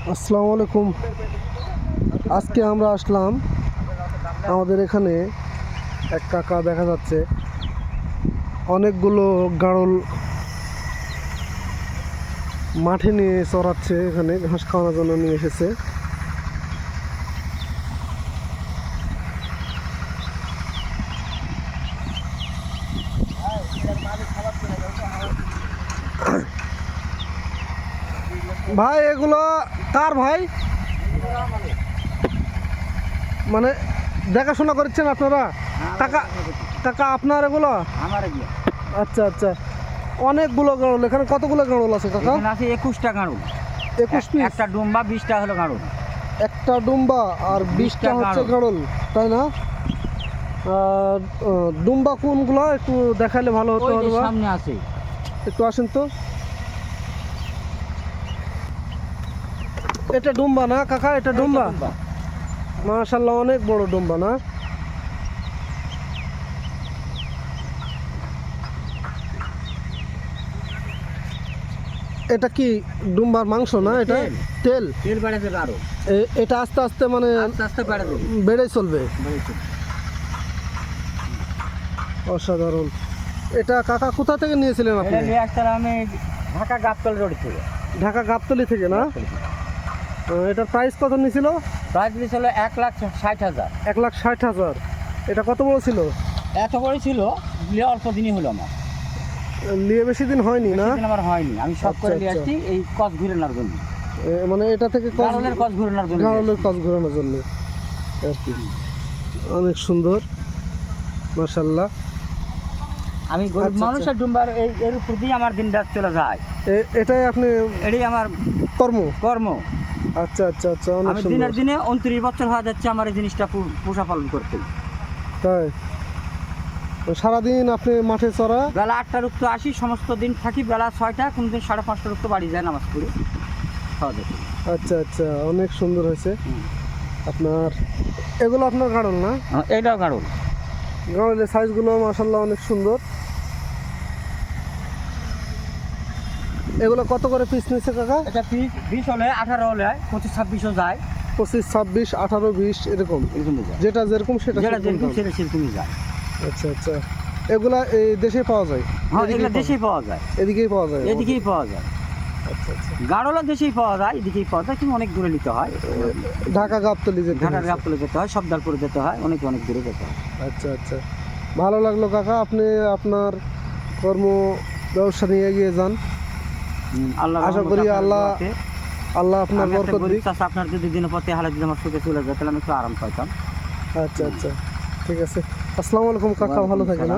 আসসালামু আলাইকুম। আজকে আমরা আসলাম আমাদের এখানে এক কাকা দেখা যাচ্ছে অনেকগুলো গাড়ল মাঠে নিয়ে চড়াচ্ছে, এখানে ঘাস খাওয়ানোর জন্য নিয়ে এসেছে। ভাই এগুলো কার ভাই? মানে দেখাশোনা করছেন আপনারা? টাকা টাকা আপনার এগুলো? আমার আচ্ছা আচ্ছা, অনেকগুলো গাড়ল। এখানে কতগুলো গাড়ল আছে কাকা? আছে 21টা গাড়ল। 21 পিস? একটা ডুম্বা 20টা হলো গাড়ল। একটা ডুম্বা আর 20টা হচ্ছে গাড়ল, তাই না? ডুম্বা কোনগুলো একটু দেখাইলে ভালো হতো। সামনে আছে, একটু আসেন তো। এটা ডুম্বা না কাকা? এটা ডুম্বা? মাশাআল্লাহ, অনেক বড় ডুম্বা না? এটা কি ডুম্বার মাংস না? এটা তেল? তেল বেড়ে যাবে আরো। এটা আস্তে আস্তে মানে আস্তে আস্তে বেড়ে যাবে, বেড়ে চলবে। অসাধারণ। এটা কাকা কোথা থেকে নিয়েছিলেন আপনি? এটা নিয়ে আসলাম আমি ঢাকা গাবতলী রোড থেকে। ঢাকা গাবতলী থেকে না? এটার প্রাইস কত নিয়েছিল? প্রাইস ছিল 1,60,000। 1,60,000। এটা কত বড় ছিল? এত বড় ছিল, অল্প দিনই হলো আমার। নিয়ে বেশি দিন হয়নি না? আমার হয়নি, আমি সব করে নিয়ে আসছি এই কস ঘুরানোর জন্য। মানে এটা থেকে গাড়লের কস ঘুরানোর জন্য। গাড়লের কস ঘোরানোর জন্য আর কি। অনেক সুন্দর, মাশাআল্লাহ। আমি গরিব মানুষের ডুম্বার এর উপর দিয়ে আমার দিন রাত চলে যায়। এটাই আপনি, এটাই আমার কর্ম। আচ্ছা আচ্ছা আচ্ছা, অনেক আমি সুন্দর। দিনের দিনে 29 বছর হয়ে যাচ্ছে আমার এই জিনিসটা পোষা পালন করতে। তাই সারাদিন আপনি মাঠে চড়া? বেলা 8টার উঠতে আসি, সমস্ত দিন থাকি বেলা 6টা, কোনদিন 5:30টার উঠতে বাড়ি যায় নামাজ পড়ে খাওয়া দাওয়া। আচ্ছা আচ্ছা, অনেক সুন্দর হয়েছে আপনার। এগুলো আপনার গাড়ল না? এইটাও গাড়ল। গাড়লের সাইজগুলো মাশাআল্লাহ অনেক সুন্দর। এগুলো কত করে পিস নিচ্ছে কাকা? এটা পিস 20 হলে, 18 হলে, 25-26ও যায়। 25, 26, 18, 20 এরকম? যেটা যেরকম সেটা সেরকমই যায়। আচ্ছা আচ্ছা, এগুলা এই দেশে পাওয়া যায়? হ্যাঁ, এগুলো দেশেই পাওয়া যায়। এদিকেই পাওয়া যায়? এদিকেই পাওয়া যায়। আচ্ছা আচ্ছা, গাড়লও দেশেই পাওয়া যায়, এদিকেই পাওয়া যায়, কিন্তু অনেক দূরে নিতে হয়। ঢাকা গাবতলী যেতে? ঢাকার গাবতলী যেতে হয়, সবদারপুরে যেতে হয়, অনেক দূরে যেতে হয়। আচ্ছা আচ্ছা, ভালো লাগলো কাকা। আপনি আপনার কর্ম ব্যবসা নিয়ে এগিয়ে যান। আশা করি আল্লাহ আপনার বরকত দিক। আপনার যদি দিনপথে হালে যদি আমার সুখে চলে যায় তাহলে আমি একটু আরাম পাইতাম। আচ্ছা আচ্ছা, ঠিক আছে। আসসালামু আলাইকুম কাকা, ভালো থাকেন।